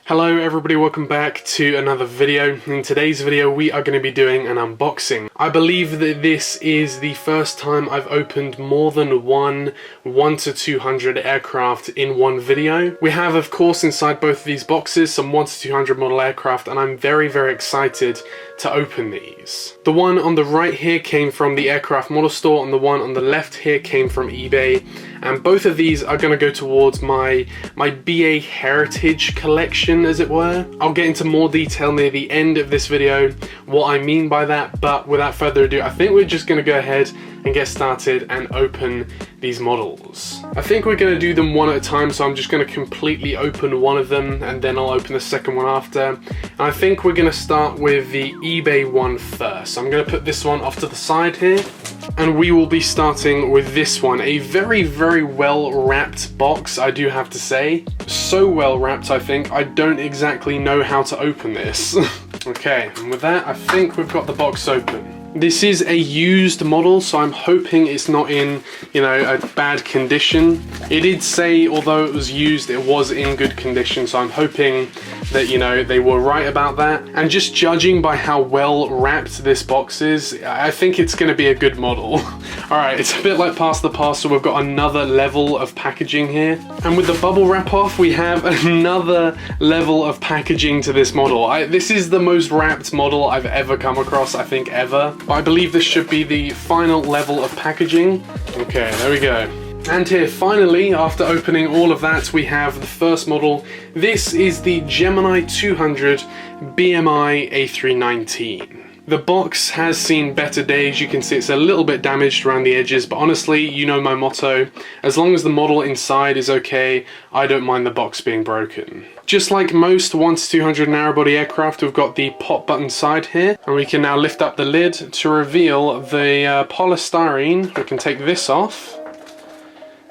Hello everybody, welcome back to another video. In today's video we are going to be doing an unboxing. I believe that this is the first time I've opened more than one 1 to 200 aircraft in one video. We have of course inside both of these boxes some 1 to 200 model aircraft, and I'm very excited to open these. The one on the right here came from the aircraft model store and the one on the left here came from eBay, and both of these are going to go towards my BA heritage collection, as it were. I'll get into more detail near the end of this video what I mean by that, but without further ado I think we're just going to go ahead and get started and open these models. I think we're going to do them one at a time, so I'm just going to completely open one of them and then I'll open the second one after. And I think we're going to start with the eBay one first. So I'm going to put this one off to the side here, and we will be starting with this one. A very well wrapped box, I do have to say. So well wrapped, I think. I don't exactly know how to open this. Okay, and with that I think we've got the box open. This is a used model, so I'm hoping it's not in, a bad condition. It did say, although it was used, it was in good condition, so I'm hoping that, they were right about that. And just judging by how well wrapped this box is, I think it's going to be a good model. Alright, it's a bit like Pass the Parcel. We've got another level of packaging here. And with the bubble wrap off, we have another level of packaging to this model. This is the most wrapped model I've ever come across, I think ever. But I believe this should be the final level of packaging. Okay, there we go. And here, finally, after opening all of that, we have the first model. This is the Gemini200 BMI A319. The box has seen better days. You can see it's a little bit damaged around the edges, but honestly, you know my motto. As long as the model inside is okay, I don't mind the box being broken. Just like most 1 to 200 narrowbody aircraft, we've got the pop button side here, and we can now lift up the lid to reveal the polystyrene. We can take this off,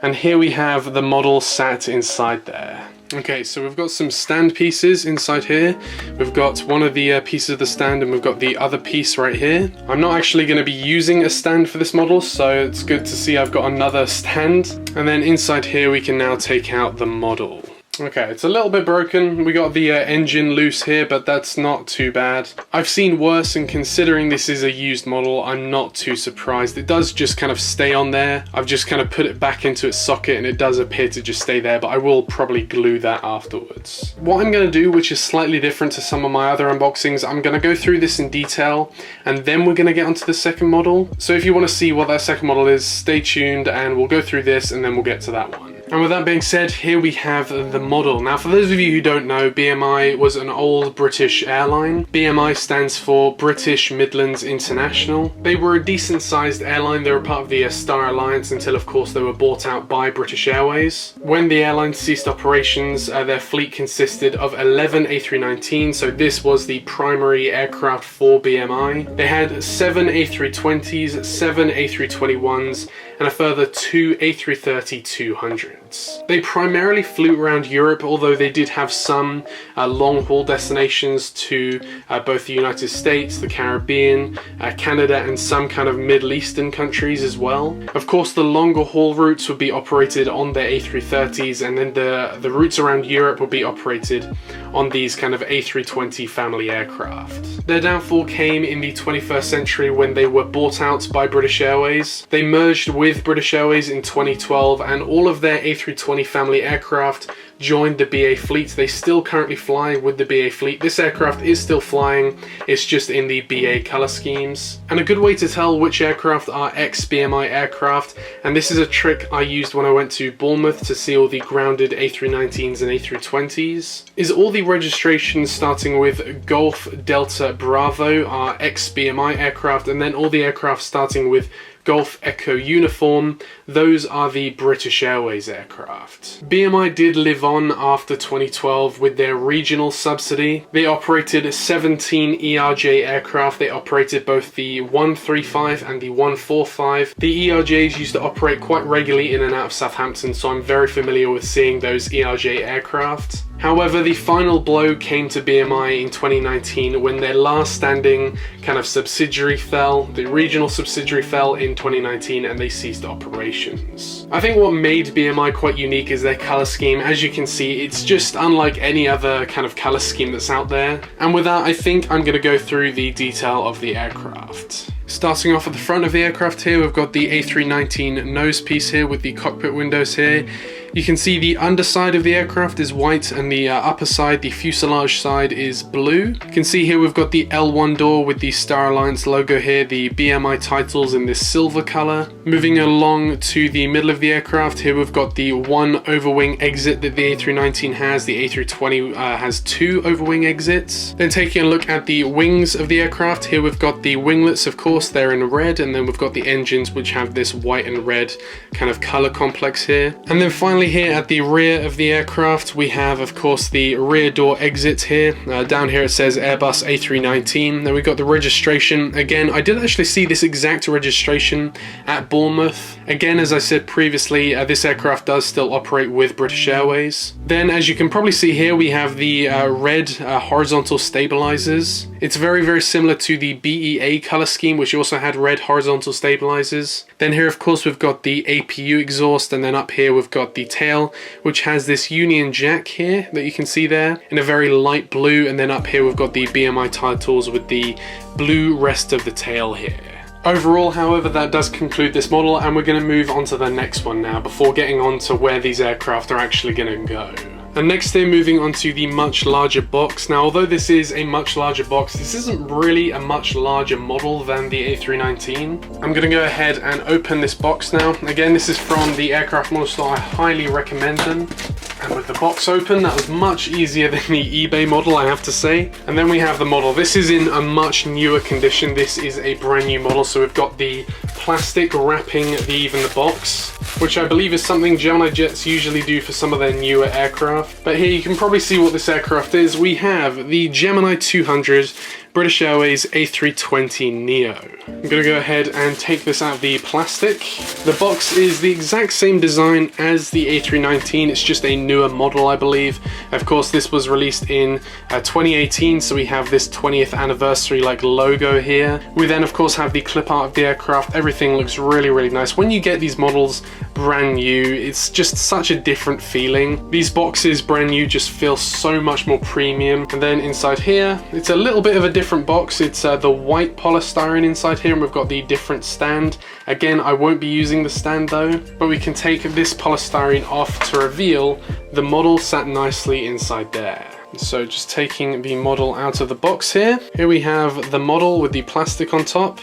and here we have the model sat inside there. Okay, so we've got some stand pieces inside here. We've got one of the pieces of the stand, and we've got the other piece right here. I'm not actually going to be using a stand for this model, so it's good to see I've got another stand. And then inside here we can now take out the model. Okay, it's a little bit broken. We got the engine loose here, but that's not too bad. I've seen worse, and considering this is a used model, I'm not too surprised. It does just kind of stay on there. I've just kind of put it back into its socket and it does appear to just stay there, but I will probably glue that afterwards. What I'm going to do, which is slightly different to some of my other unboxings, I'm going to go through this in detail and then we're going to get onto the second model. So if you want to see what that second model is, stay tuned and we'll go through this and then we'll get to that one. And with that being said, here we have the model. Now, for those of you who don't know, BMI was an old British airline. BMI stands for British Midlands International. They were a decent sized airline. They were part of the Star Alliance until, of course, they were bought out by British Airways. When the airline ceased operations, their fleet consisted of 11 A319s, so this was the primary aircraft for BMI. They had 7 A320s, 7 A321s, and a further 2 A330-200s. They primarily flew around Europe, although they did have some long-haul destinations to both the United States, the Caribbean, Canada, and some kind of Middle Eastern countries as well. Of course, the longer haul routes would be operated on their A330s, and then the routes around Europe would be operated on these kind of A320 family aircraft. Their downfall came in the 21st century when they were bought out by British Airways. They merged with British Airways in 2012, and all of their A320 family aircraft joined the BA fleet. They still currently fly with the BA fleet. This aircraft is still flying, it's just in the BA colour schemes. And a good way to tell which aircraft are ex-BMI aircraft, and this is a trick I used when I went to Bournemouth to see all the grounded A319s and A320s, is all the registrations starting with Golf Delta Bravo are ex-BMI aircraft, and then all the aircraft starting with Golf Echo Uniform, those are the British Airways aircraft. BMI did live on after 2012 with their regional subsidy. They operated 17 ERJ aircraft. They operated both the 135 and the 145. The ERJs used to operate quite regularly in and out of Southampton, so I'm very familiar with seeing those ERJ aircraft. However, the final blow came to BMI in 2019 when their last standing kind of subsidiary fell. The regional subsidiary fell in 2019 and they ceased operations. I think what made BMI quite unique is their color scheme. As you can see, it's just unlike any other kind of color scheme that's out there. And with that, I think I'm going to go through the detail of the aircraft. Starting off at the front of the aircraft here, we've got the A319 nose piece here with the cockpit windows here. You can see the underside of the aircraft is white and the upper side, the fuselage side, is blue. You can see here we've got the L1 door with the Star Alliance logo here, the BMI titles in this silver color. Moving along to the middle of the aircraft, here we've got the one overwing exit that the A319 has. The A320 has two overwing exits. Then taking a look at the wings of the aircraft, here we've got the winglets, of course, they're in red, and then we've got the engines which have this white and red kind of color complex here. And then finally here at the rear of the aircraft, we have, of course, the rear door exit here. Down here it says Airbus A319. Then we've got the registration. Again, I did actually see this exact registration at Bournemouth. Again, as I said previously, this aircraft does still operate with British Airways. Then, as you can probably see here, we have the red horizontal stabilizers. It's very, very similar to the BEA color scheme, which also had red horizontal stabilizers. Then here, of course, we've got the APU exhaust, and then up here we've got the tail, which has this Union Jack here that you can see there in a very light blue, and then up here we've got the BMI titles with the blue rest of the tail here. Overall, however, that does conclude this model, and we're going to move on to the next one now before getting on to where these aircraft are actually going to go. And next here, moving on to the much larger box. Now, although this is a much larger box, this isn't really a much larger model than the A319. I'm going to go ahead and open this box now. Again, this is from the Aircraft Model Store. I highly recommend them. And with the box open, that was much easier than the eBay model, I have to say. And then we have the model. This is in a much newer condition. This is a brand new model. So we've got the plastic wrapping even the box, which I believe is something Gemini jets usually do for some of their newer aircraft. But here you can probably see what this aircraft is. We have the Gemini200 British Airways A320neo. I'm going to go ahead and take this out of the plastic. The box is the exact same design as the A319, it's just a newer model, I believe. Of course, this was released in 2018, so we have this 20th anniversary like logo here. We then, of course, have the clip art of the aircraft. Everything looks really, really nice. When you get these models brand new, it's just such a different feeling. These boxes brand new just feel so much more premium. And then inside here, it's a little bit of a different box. It's the white polystyrene inside here, and we've got the different stand. Again, I won't be using the stand though, but we can take this polystyrene off to reveal the model sat nicely inside there. So just taking the model out of the box here. Here we have the model with the plastic on top,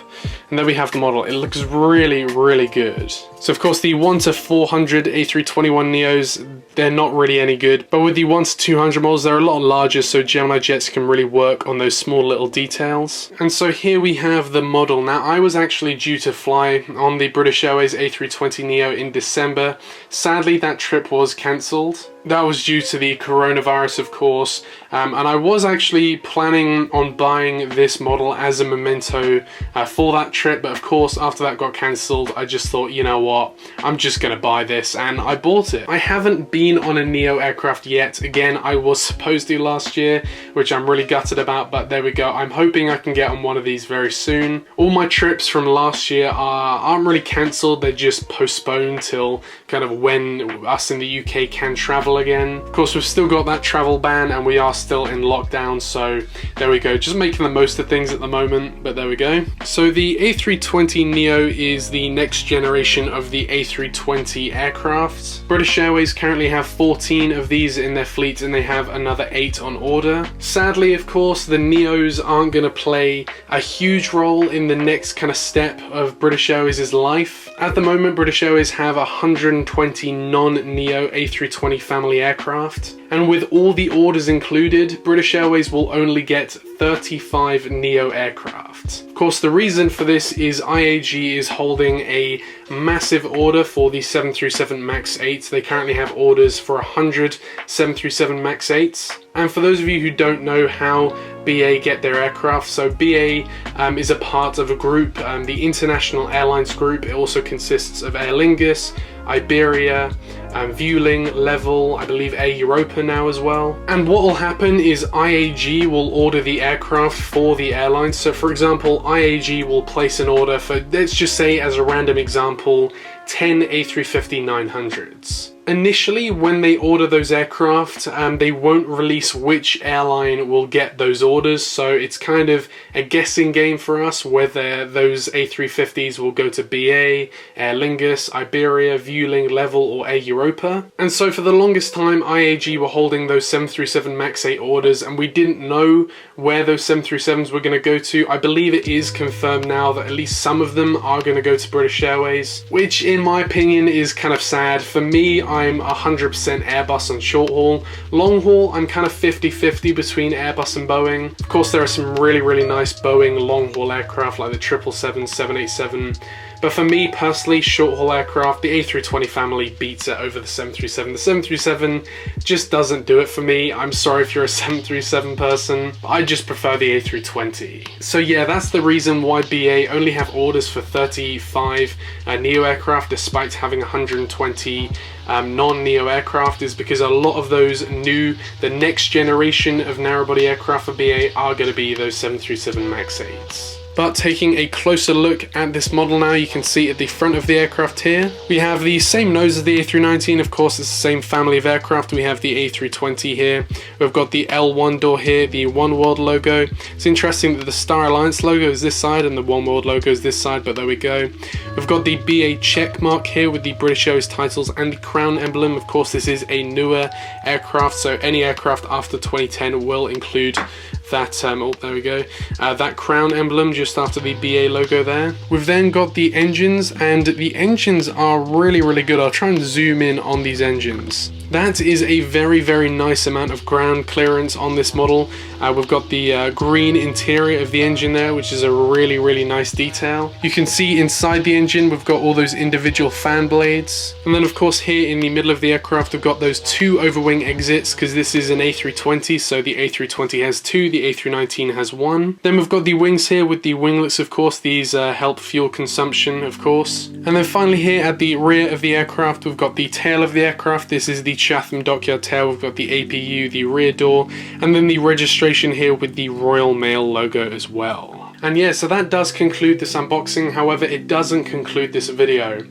and then we have the model. It looks really, really good. So of course the 1 to 400 A321 Neos, they're not really any good, but with the 1 to 200 models, they're a lot larger, so Gemini jets can really work on those small little details. And so here we have the model. Now, I was actually due to fly on the British Airways A320neo in December. Sadly, that trip was cancelled. That was due to the coronavirus, of course, and I was actually planning on buying this model as a memento for that trip, but of course, after that got cancelled, I just thought, you know what, I'm just gonna buy this, and I bought it. I haven't been on a Neo aircraft yet. Again, I was supposed to last year, which I'm really gutted about, but there we go. I'm hoping I can get on one of these very soon. All my trips from last year aren't really cancelled, they're just postponed till kind of when us in the UK can travel again. Of course, we've still got that travel ban and we are still in lockdown, so there we go, just making the most of things at the moment, but there we go. So the A320neo is the next generation of the A320 aircraft. British Airways currently have 14 of these in their fleet and they have another 8 on order. Sadly, of course, the Neos aren't going to play a huge role in the next kind of step of British Airways' life. At the moment, British Airways have 120 non-Neo A320 family aircraft, and with all the orders included, British Airways will only get 35 Neo aircraft. Of course, the reason for this is IAG is holding a massive order for the 737 MAX 8. They currently have orders for 100 737 MAX 8s. And for those of you who don't know how BA get their aircraft, so BA is a part of a group, the International Airlines Group. It also consists of Aer Lingus, Iberia, Vueling, Level, I believe Air Europa now as well. And what will happen is IAG will order the aircraft for the airline. So for example, IAG will place an order for, let's just say as a random example, 10 A350-900s. Initially, when they order those aircraft, they won't release which airline will get those orders, so it's kind of a guessing game for us whether those A350s will go to BA, Aer Lingus, Iberia, Vueling, Level or Air Europa. And so for the longest time, IAG were holding those 737 MAX 8 orders, and we didn't know where those 737s were going to go to. I believe it is confirmed now that at least some of them are going to go to British Airways, which in my opinion is kind of sad. For me, I'm 100% Airbus on short haul. Long haul, I'm kind of 50-50 between Airbus and Boeing. Of course, there are some really nice Boeing long haul aircraft like the 777, 787. But for me personally, short haul aircraft, the A320 family beats it over the 737. The 737 just doesn't do it for me. I'm sorry if you're a 737 person, but I just prefer the A320. So yeah, that's the reason why BA only have orders for 35 NEO aircraft despite having 120 non-NEO aircraft, is because a lot of those the next generation of narrowbody aircraft for BA are going to be those 737 MAX 8s. But taking a closer look at this model now, you can see at the front of the aircraft here, we have the same nose as the A319. Of course, it's the same family of aircraft. We have the A320 here. We've got the L1 door here, the One World logo. It's interesting that the Star Alliance logo is this side and the One World logo is this side, but there we go. We've got the BA check mark here with the British Airways titles and the crown emblem. Of course, this is a newer aircraft, so any aircraft after 2010 will include that, there we go, that crown emblem just after the BA logo there. We've then got the engines, and the engines are really good. I'll try and zoom in on these engines. That is a very nice amount of ground clearance on this model. We've got the green interior of the engine there, which is a really nice detail. You can see inside the engine we've got all those individual fan blades, and then of course here in the middle of the aircraft we've got those two overwing exits, because this is an A320, so the A320 has two, the A319 has one. Then we've got the wings here with the winglets, of course. These help fuel consumption, of course. And then finally here at the rear of the aircraft we've got the tail of the aircraft. This is the Chatham Dockyard tail. We've got the APU, the rear door, and then the registration here with the Royal Mail logo as well. And yeah, so that does conclude this unboxing. However, it doesn't conclude this video.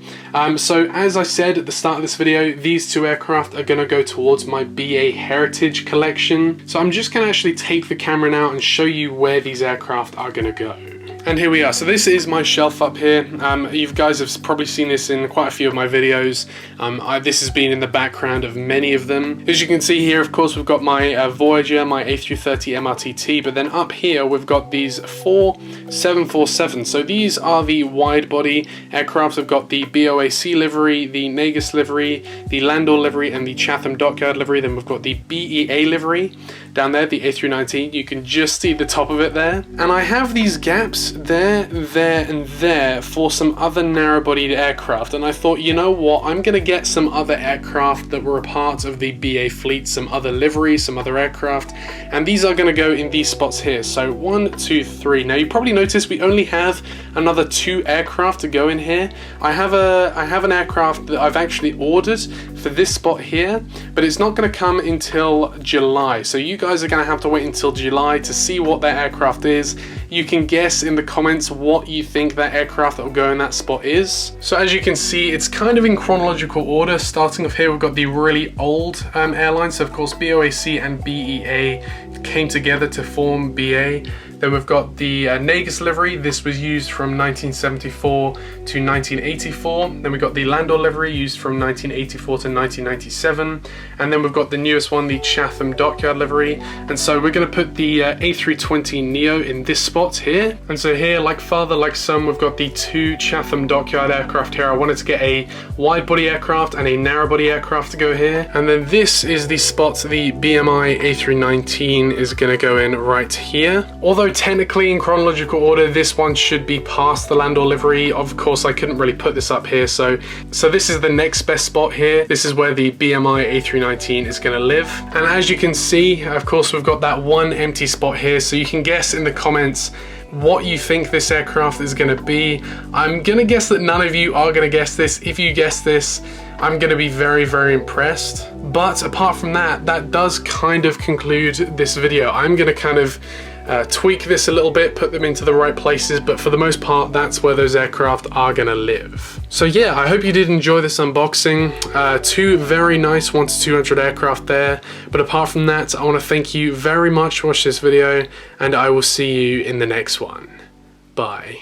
So as I said at the start of this video, these two aircraft are going to go towards my BA Heritage collection. So I'm just going to actually take the camera now and show you where these aircraft are going to go. And here we are. So this is my shelf up here. You guys have probably seen this in quite a few of my videos. This has been in the background of many of them. As you can see here, of course, we've got my Voyager, my A330 MRTT, but then up here we've got these 4 747. So these are the wide body aircraft. We've got the BOAC livery, the Negus livery, the Landor livery, and the Chatham Dockyard livery. Then we've got the BEA livery down there, the A319. You can just see the top of it there. And I have these gaps there, and there for some other narrow-bodied aircraft, and I thought, you know what, I'm gonna get some other aircraft that were a part of the BA fleet, some other liveries, some other aircraft, and these are gonna go in these spots here. So 1, 2, 3. Now you probably noticed we only have another 2 aircraft to go in here. I have an aircraft that I've actually ordered for this spot here, but it's not gonna come until July. So you guys are gonna have to wait until July to see what that aircraft is. You can guess in the comments what you think that aircraft that will go in that spot is. So as you can see, it's kind of in chronological order. Starting off here, we've got the really old airlines. So of course, BOAC and BEA came together to form BA. Then we've got the Negus livery. This was used from 1974 to 1984. Then we got the Landor livery, used from 1984 to 1997. And then we've got the newest one, the Chatham Dockyard livery. And so we're going to put the A320neo in this spot here. And so here, like father, like son, we've got the 2 Chatham Dockyard aircraft here. I wanted to get a wide body aircraft and a narrow body aircraft to go here. And then this is the spot the BMI A319 is going to go in right here. Although technically in chronological order, this one should be past the Landor livery. Of course, I couldn't really put this up here, so this is the next best spot here. This is where the BMI A319 is going to live. And as you can see, of course, we've got that one empty spot here, so you can guess in the comments what you think this aircraft is going to be. I'm going to guess that none of you are going to guess this. If you guess this, I'm gonna be very, very impressed. But apart from that, that does kind of conclude this video. I'm gonna kind of tweak this a little bit, put them into the right places, but for the most part, that's where those aircraft are gonna live. So yeah, I hope you did enjoy this unboxing. Two very nice 1-200 aircraft there, but apart from that, I wanna thank you very much for watching this video, and I will see you in the next one. Bye.